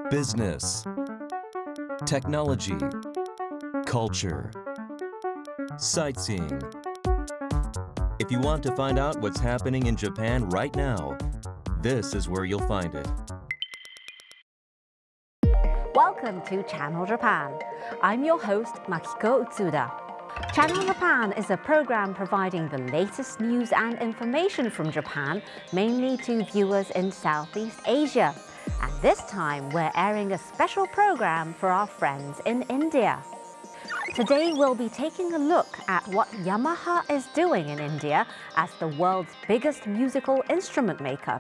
business, technology, culture, sightseeing. If you want to find out what's happening in Japan right now, this is where you'll find it. Welcome to Channel Japan. I'm your host, Makiko Utsuda. Channel Japan is a program providing the latest news and information from Japan, mainly to viewers in Southeast Asia. And this time, we're airing a special program for our friends in India. Today, we'll be taking a look at what Yamaha is doing in India as the world's biggest musical instrument maker.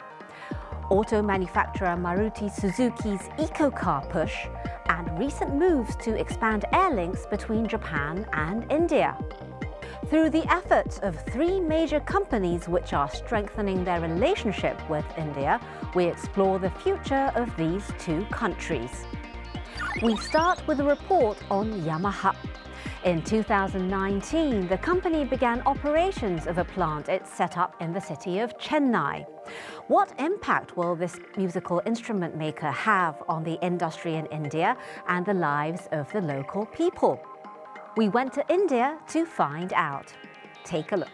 Auto manufacturer Marti Suzuki's eco-car push, and recent moves to expand air links between Japan and India. Through the efforts of three major companies which are strengthening their relationship with India, we explore the future of these two countries. We start with a report on Yamaha. In 2019, the company began operations of a plant it set up in the city of Chennai. What impact will this musical instrument maker have on the industry in India and the lives of the local people? We went to India to find out. Take a look.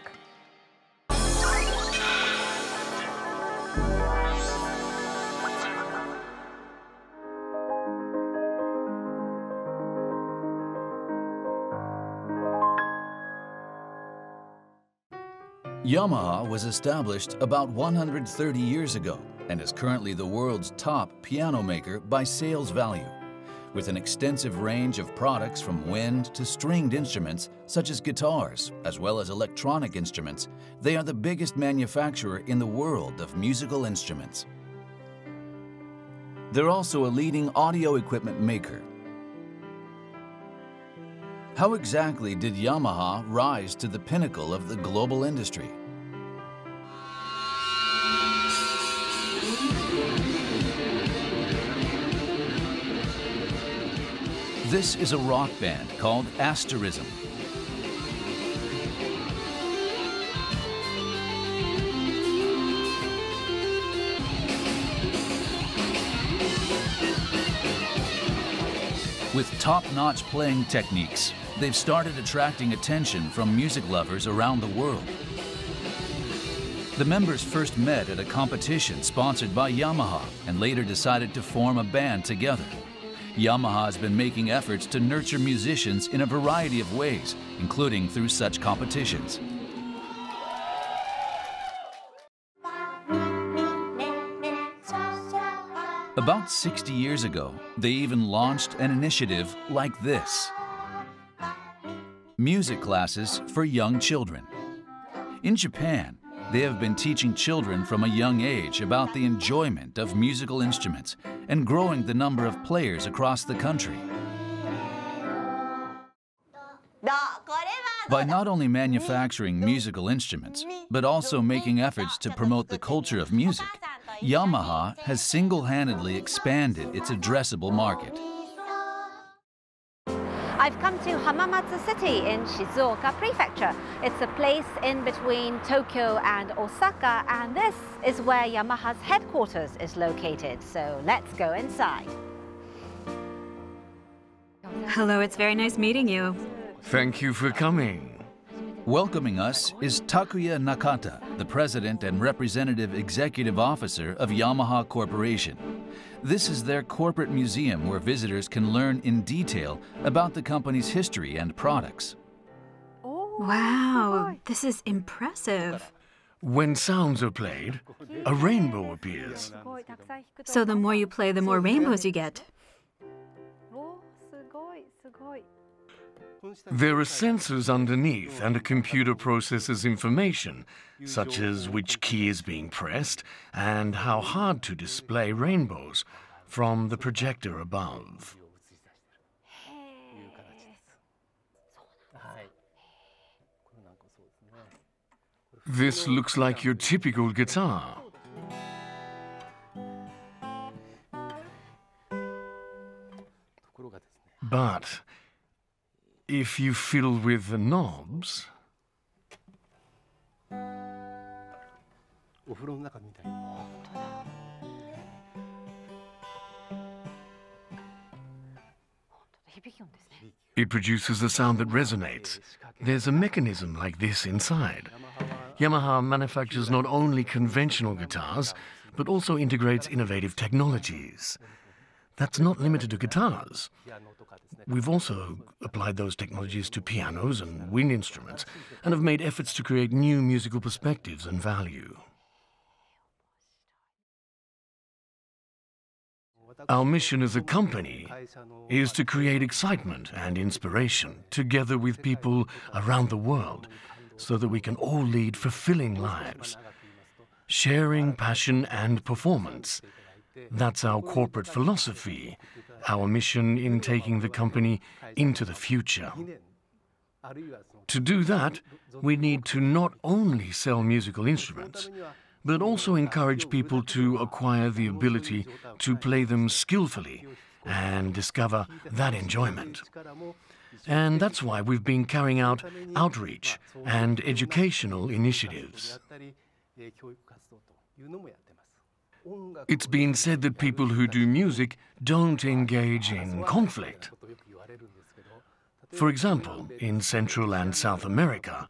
Yamaha was established about 130 years ago and is currently the world's top piano maker by sales value. With an extensive range of products from wind to stringed instruments such as guitars, as well as electronic instruments, they are the biggest manufacturer in the world of musical instruments. They're also a leading audio equipment maker. How exactly did Yamaha rise to the pinnacle of the global industry? This is a rock band called Asterism. With top-notch playing techniques, they've started attracting attention from music lovers around the world. The members first met at a competition sponsored by Yamaha and later decided to form a band together. Yamaha has been making efforts to nurture musicians in a variety of ways, including through such competitions. About 60 years ago, they even launched an initiative like this: music classes for young children. In Japan, they have been teaching children from a young age about the enjoyment of musical instruments and growing the number of players across the country. By not only manufacturing musical instruments, but also making efforts to promote the culture of music, Yamaha has single-handedly expanded its addressable market. I've come to Hamamatsu City in Shizuoka Prefecture. It's a place in between Tokyo and Osaka, and this is where Yamaha's headquarters is located. So let's go inside. Hello, it's very nice meeting you. Thank you for coming. Welcoming us is Takuya Nakata, the President and Representative Executive Officer of Yamaha Corporation. This is their corporate museum where visitors can learn in detail about the company's history and products. Wow, this is impressive. When sounds are played, a rainbow appears. So the more you play, the more rainbows you get. There are sensors underneath, and a computer processes information, such as which key is being pressed and how hard to display rainbows from the projector above. This looks like your typical guitar. But if you fiddle with the knobs, It produces a sound that resonates. There's a mechanism like this inside. Yamaha manufactures not only conventional guitars, but also integrates innovative technologies. That's not limited to guitars. We've also applied those technologies to pianos and wind instruments, and have made efforts to create new musical perspectives and value. Our mission as a company is to create excitement and inspiration together with people around the world, so that we can all lead fulfilling lives, sharing passion and performance. That's our corporate philosophy, our mission in taking the company into the future. To do that, we need to not only sell musical instruments, but also encourage people to acquire the ability to play them skillfully and discover that enjoyment. And that's why we've been carrying out outreach and educational initiatives. It's been said that people who do music don't engage in conflict. For example, in Central and South America,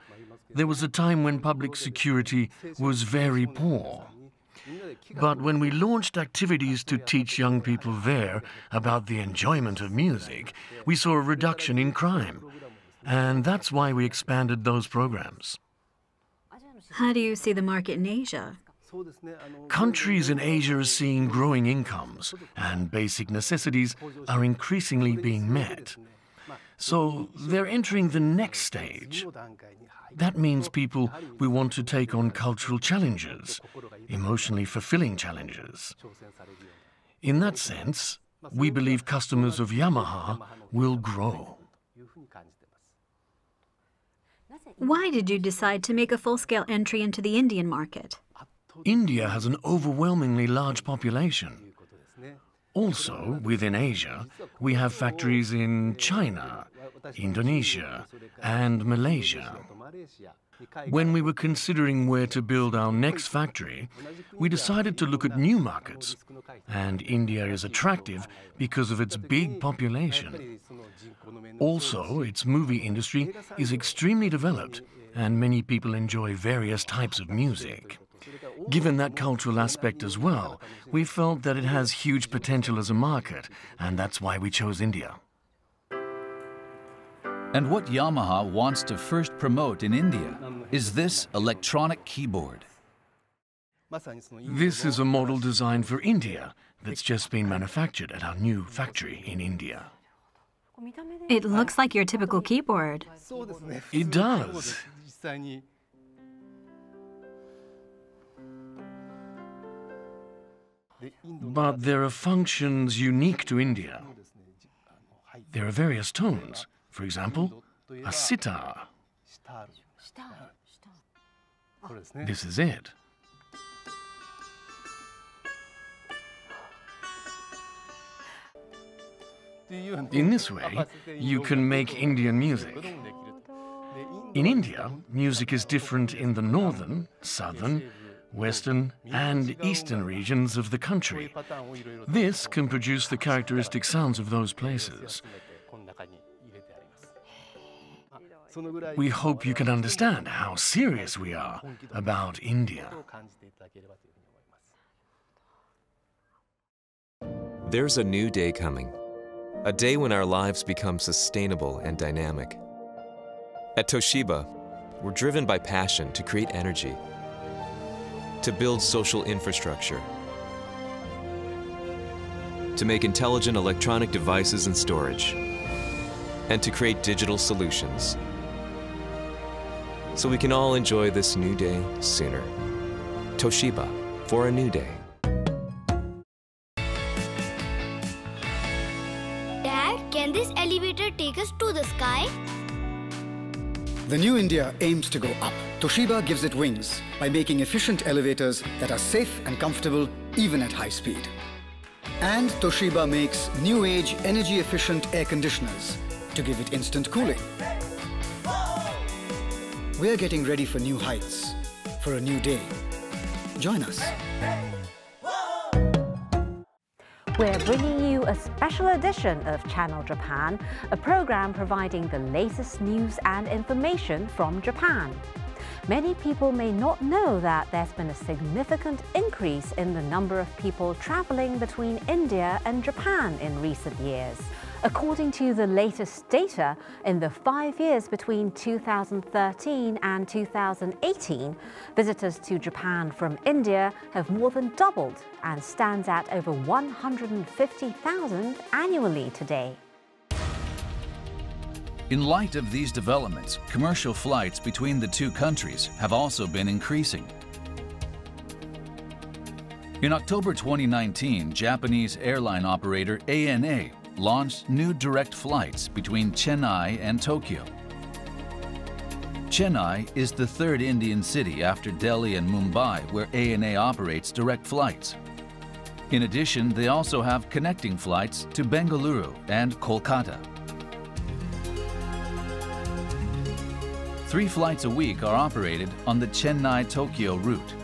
there was a time when public security was very poor. But when we launched activities to teach young people there about the enjoyment of music, we saw a reduction in crime. And that's why we expanded those programs. How do you see the market in Asia? Countries in Asia are seeing growing incomes, and basic necessities are increasingly being met. So they're entering the next stage. That means people will want to take on cultural challenges, emotionally fulfilling challenges. In that sense, we believe customers of Yamaha will grow. Why did you decide to make a full-scale entry into the Indian market? India has an overwhelmingly large population. Also, within Asia, we have factories in China, Indonesia, and Malaysia. When we were considering where to build our next factory, we decided to look at new markets. And India is attractive because of its big population. Also, its movie industry is extremely developed, and many people enjoy various types of music. Given that cultural aspect as well, we felt that it has huge potential as a market, and that's why we chose India. And what Yamaha wants to first promote in India is this electronic keyboard. This is a model designed for India that's just been manufactured at our new factory in India. It looks like your typical keyboard. It does. But there are functions unique to India. There are various tones. For example, a sitar. This is it. In this way, you can make Indian music. In India, music is different in the northern, southern, western, and eastern regions of the country. This can produce the characteristic sounds of those places. We hope you can understand how serious we are about India. There's a new day coming. A day when our lives become sustainable and dynamic. At Toshiba, we're driven by passion to create energy, to build social infrastructure, to make intelligent electronic devices and storage, and to create digital solutions, so we can all enjoy this new day sooner. Toshiba, for a new day. Dad, can this elevator take us to the sky? The new India aims to go up. Toshiba gives it wings by making efficient elevators that are safe and comfortable even at high speed. And Toshiba makes new-age, energy-efficient air conditioners to give it instant cooling. We're getting ready for new heights, for a new day. Join us. We're bringing you a special edition of Channel Japan, a program providing the latest news and information from Japan. Many people may not know that there's been a significant increase in the number of people traveling between India and Japan in recent years. According to the latest data, in the 5 years between 2013 and 2018, visitors to Japan from India have more than doubled and stands at over 150,000 annually today. In light of these developments, commercial flights between the two countries have also been increasing. In October 2019, Japanese airline operator ANA launched new direct flights between Chennai and Tokyo. Chennai is the third Indian city after Delhi and Mumbai where ANA operates direct flights. In addition, they also have connecting flights to Bengaluru and Kolkata. 3 flights a week are operated on the Chennai-Tokyo route.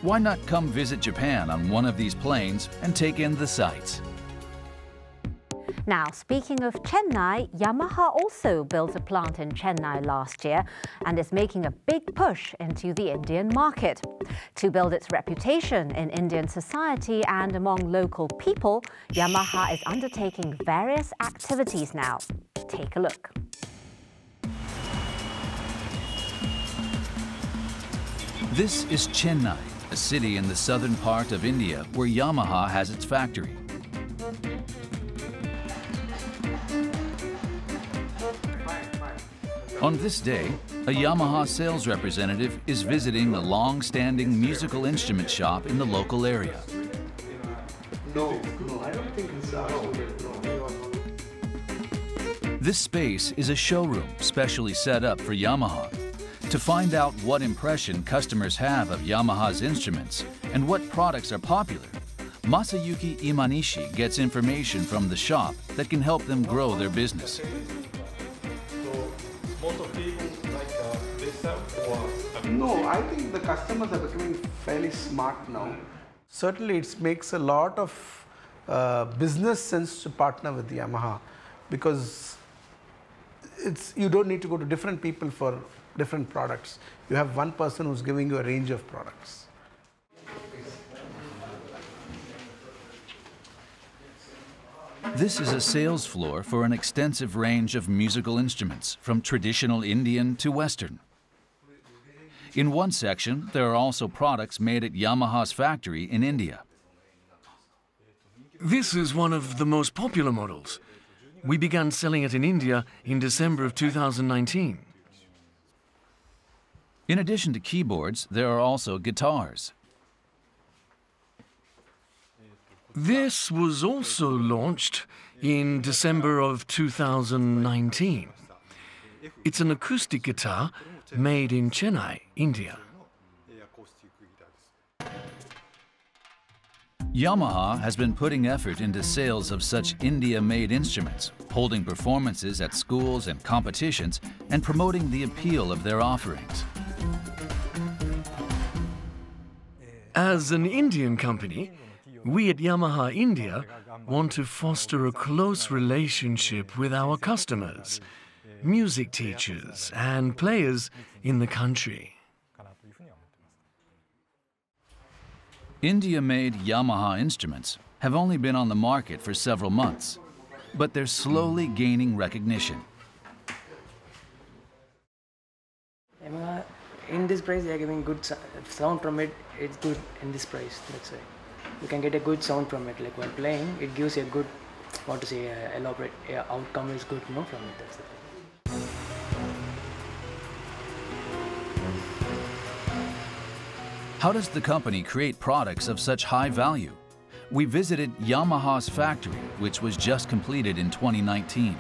Why not come visit Japan on one of these planes and take in the sights? Now, speaking of Chennai, Yamaha also built a plant in Chennai last year and is making a big push into the Indian market. To build its reputation in Indian society and among local people, Yamaha is undertaking various activities now. Take a look. This is Chennai, a city in the southern part of India where Yamaha has its factory. On this day, a Yamaha sales representative is visiting a long-standing musical instrument shop in the local area. No, I don't think it's This space is a showroom specially set up for Yamaha. To find out what impression customers have of Yamaha's instruments and what products are popular, Masayuki Imanishi gets information from the shop that can help them grow their business. No, I think the customers are becoming fairly smart now. Certainly, it makes a lot of business sense to partner with Yamaha because you don't need to go to different people for different products. You have one person who's giving you a range of products. This is a sales floor for an extensive range of musical instruments, from traditional Indian to Western. In one section, there are also products made at Yamaha's factory in India. This is one of the most popular models. We began selling it in India in December of 2019. In addition to keyboards, there are also guitars. This was also launched in December of 2019. It's an acoustic guitar made in Chennai, India. Yamaha has been putting effort into sales of such India-made instruments, holding performances at schools and competitions, and promoting the appeal of their offerings. As an Indian company, we at Yamaha India want to foster a close relationship with our customers, music teachers and players in the country. India-made Yamaha instruments have only been on the market for several months, but they're slowly gaining recognition. In this price, they are giving good sound from it. It's good in this price. That's why you can get a good sound from it. Like while playing, it gives you a good, elaborate outcome is good, from it. That's the thing. How does the company create products of such high value? We visited Yamaha's factory, which was just completed in 2019.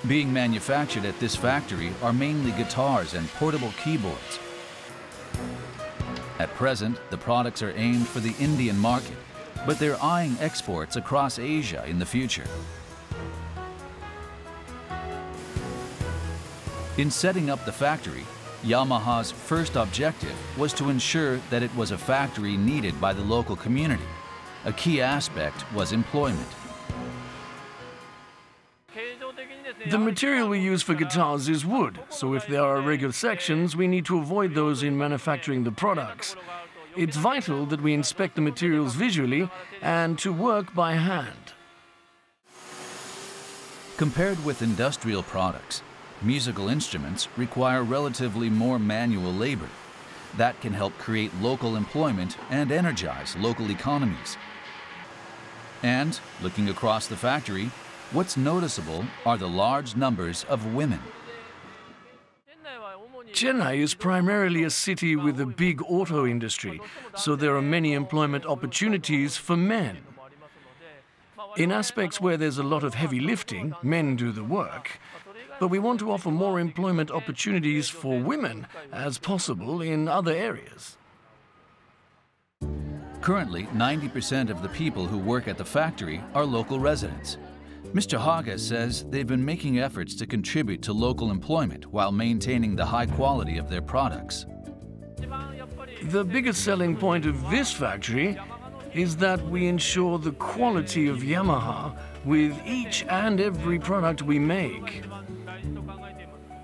Being manufactured at this factory are mainly guitars and portable keyboards. At present, the products are aimed for the Indian market, but they're eyeing exports across Asia in the future. In setting up the factory, Yamaha's first objective was to ensure that it was a factory needed by the local community. A key aspect was employment. The material we use for guitars is wood, so if there are irregular sections, we need to avoid those in manufacturing the products. It's vital that we inspect the materials visually and to work by hand. Compared with industrial products, musical instruments require relatively more manual labor. That can help create local employment and energize local economies. And, looking across the factory, what's noticeable are the large numbers of women. Chennai is primarily a city with a big auto industry, so there are many employment opportunities for men. In aspects where there's a lot of heavy lifting, men do the work. But we want to offer more employment opportunities for women as possible in other areas. Currently, 90% of the people who work at the factory are local residents. Mr. Haga says they've been making efforts to contribute to local employment while maintaining the high quality of their products. The biggest selling point of this factory is that we ensure the quality of Yamaha with each and every product we make.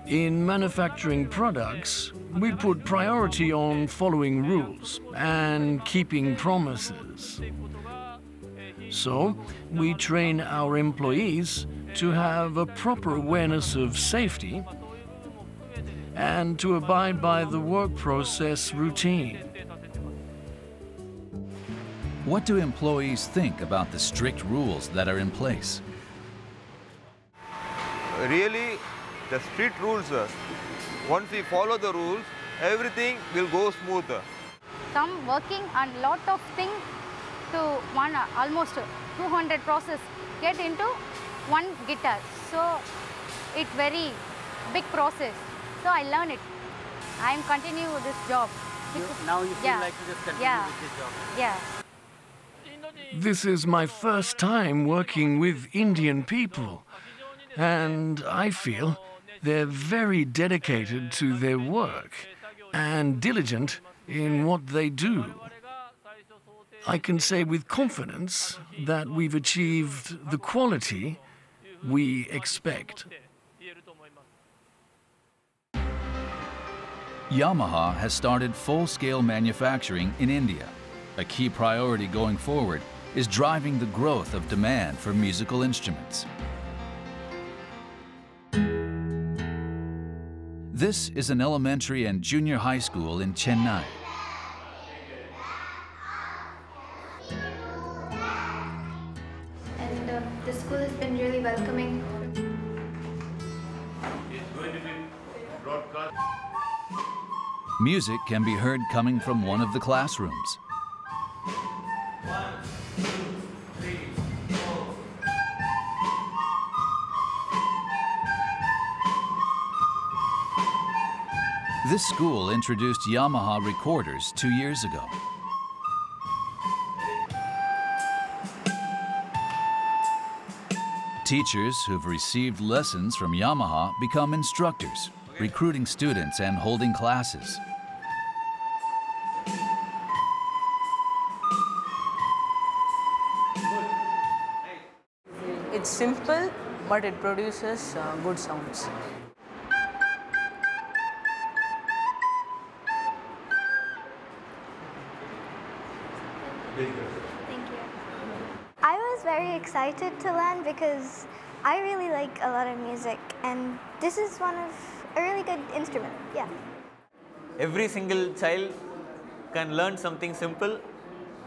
In manufacturing products, we put priority on following rules and keeping promises. So, we train our employees to have a proper awareness of safety and to abide by the work process routine. What do employees think about the strict rules that are in place? Really, the strict rules, once we follow the rules, everything will go smoother. Some working on lot of things to one almost 200 process get into one guitar. So it's very big process. So I learn it. I am continue with this job. Now you feel like to just continue with this job. Yeah. This is my first time working with Indian people, and I feel they're very dedicated to their work and diligent in what they do. I can say with confidence that we've achieved the quality we expect. Yamaha has started full-scale manufacturing in India. A key priority going forward is driving the growth of demand for musical instruments. This is an elementary and junior high school in Chennai. And the school has been really welcoming. Music can be heard coming from one of the classrooms. This school introduced Yamaha recorders 2 years ago. Teachers who've received lessons from Yamaha become instructors, recruiting students and holding classes. It's simple, but it produces good sounds. Thank you. I was very excited to learn because I really like a lot of music, and this is a really good instrument. Yeah. Every single child can learn something simple,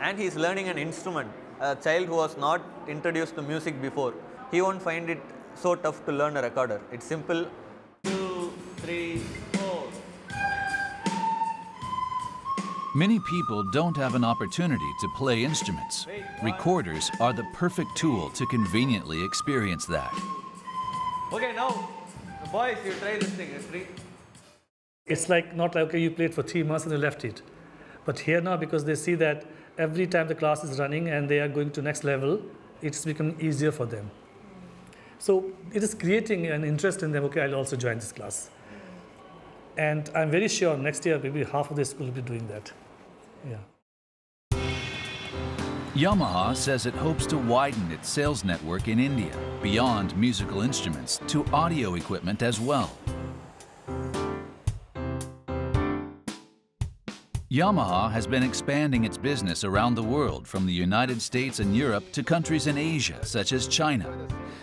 and he is learning an instrument. A child who was not introduced to music before, he won't find it so tough to learn a recorder. It's simple. 2, 3, 4. Many people don't have an opportunity to play instruments. Recorders are the perfect tool to conveniently experience that. Okay, now, boys, you try this thing. Ready? It's like not like, okay, you played for 3 months and you left it. But here now, because they see that every time the class is running and they are going to next level, it's becoming easier for them. So it is creating an interest in them, okay, I'll also join this class. And I'm very sure next year maybe half of this will be doing that. Yeah. Yamaha says it hopes to widen its sales network in India beyond musical instruments to audio equipment as well. Yamaha has been expanding its business around the world from the United States and Europe to countries in Asia, such as China.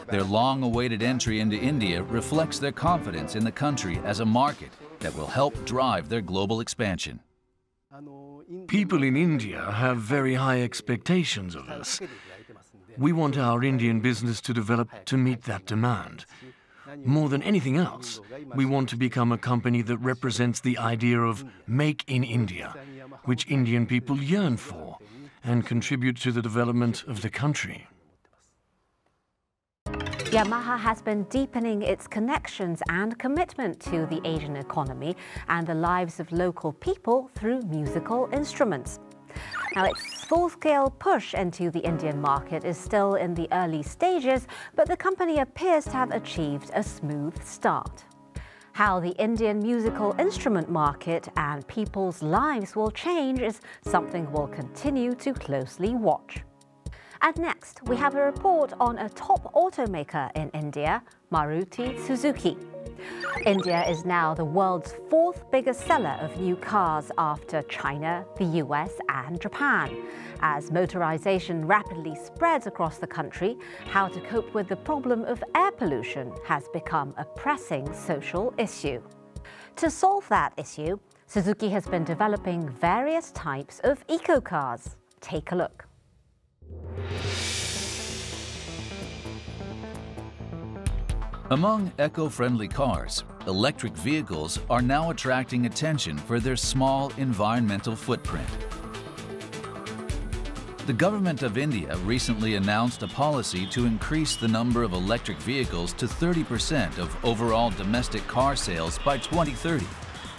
Their long-awaited entry into India reflects their confidence in the country as a market that will help drive their global expansion. People in India have very high expectations of us. We want our Indian business to develop to meet that demand. More than anything else, we want to become a company that represents the idea of Make in India, which Indian people yearn for, and contribute to the development of the country. Yamaha has been deepening its connections and commitment to the Asian economy and the lives of local people through musical instruments. Now, its full-scale push into the Indian market is still in the early stages, but the company appears to have achieved a smooth start. How the Indian musical instrument market and people's lives will change is something we'll continue to closely watch. And next, we have a report on a top automaker in India, Marti Suzuki. India is now the world's fourth biggest seller of new cars after China, the US and Japan. As motorization rapidly spreads across the country, how to cope with the problem of air pollution has become a pressing social issue. To solve that issue, Suzuki has been developing various types of eco-cars. Take a look. Among eco-friendly cars, electric vehicles are now attracting attention for their small environmental footprint. The government of India recently announced a policy to increase the number of electric vehicles to 30% of overall domestic car sales by 2030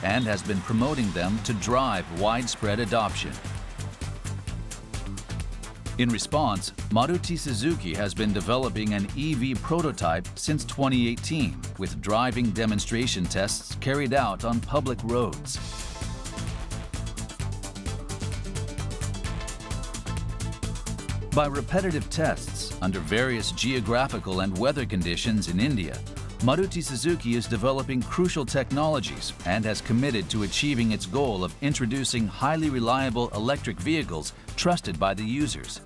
and has been promoting them to drive widespread adoption. In response, Marti Suzuki has been developing an EV prototype since 2018, with driving demonstration tests carried out on public roads. By repetitive tests under various geographical and weather conditions in India, Marti Suzuki is developing crucial technologies and has committed to achieving its goal of introducing highly reliable electric vehicles trusted by the users.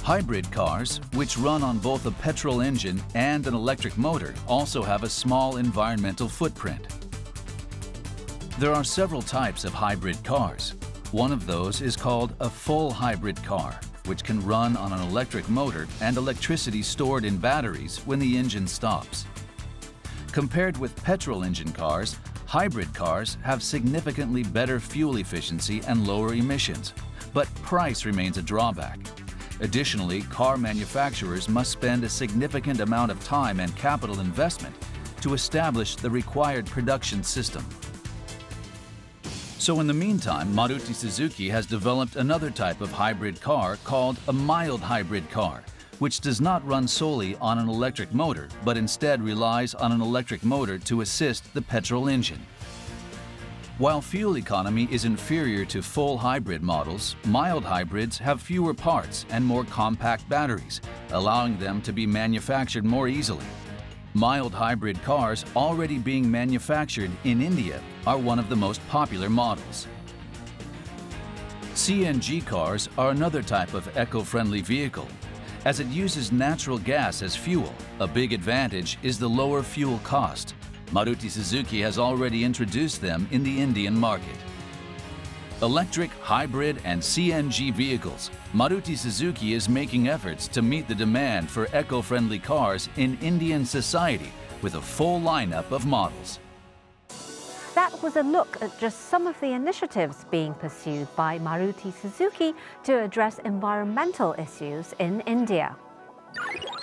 Hybrid cars, which run on both a petrol engine and an electric motor, also have a small environmental footprint. There are several types of hybrid cars. One of those is called a full hybrid car, which can run on an electric motor and electricity stored in batteries when the engine stops. Compared with petrol engine cars, hybrid cars have significantly better fuel efficiency and lower emissions, but price remains a drawback. Additionally, car manufacturers must spend a significant amount of time and capital investment to establish the required production system. So in the meantime, Marti Suzuki has developed another type of hybrid car called a mild hybrid car, which does not run solely on an electric motor, but instead relies on an electric motor to assist the petrol engine. While fuel economy is inferior to full hybrid models, mild hybrids have fewer parts and more compact batteries, allowing them to be manufactured more easily. Mild hybrid cars already being manufactured in India are one of the most popular models. CNG cars are another type of eco-friendly vehicle. As it uses natural gas as fuel, a big advantage is the lower fuel cost. Marti Suzuki has already introduced them in the Indian market. Electric, hybrid, and CNG vehicles, Marti Suzuki is making efforts to meet the demand for eco-friendly cars in Indian society with a full lineup of models. That was a look at just some of the initiatives being pursued by Marti Suzuki to address environmental issues in India.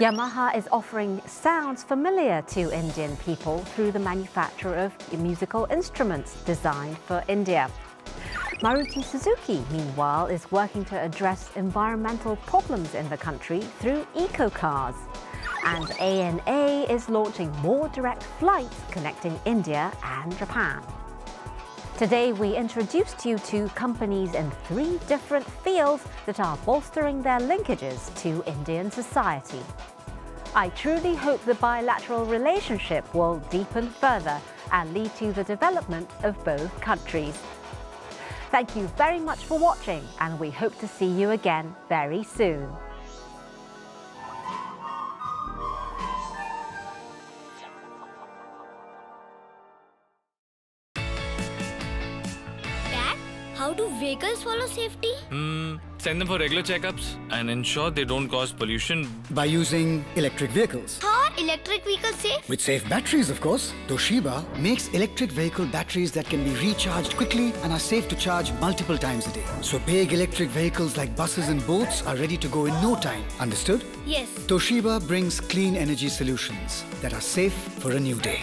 Yamaha is offering sounds familiar to Indian people through the manufacture of musical instruments designed for India. Marti Suzuki, meanwhile, is working to address environmental problems in the country through eco-cars. And ANA is launching more direct flights connecting India and Japan. Today, we introduced you to companies in 3 different fields that are bolstering their linkages to Indian society. I truly hope the bilateral relationship will deepen further and lead to the development of both countries. Thank you very much for watching, and we hope to see you again very soon. Dad, how do vehicles follow safety? Send them for regular checkups and ensure they don't cause pollution. By using electric vehicles. How are electric vehicles safe? With safe batteries, of course. Toshiba makes electric vehicle batteries that can be recharged quickly and are safe to charge multiple times a day. So big electric vehicles like buses and boats are ready to go in no time. Understood? Yes. Toshiba brings clean energy solutions that are safe for a new day.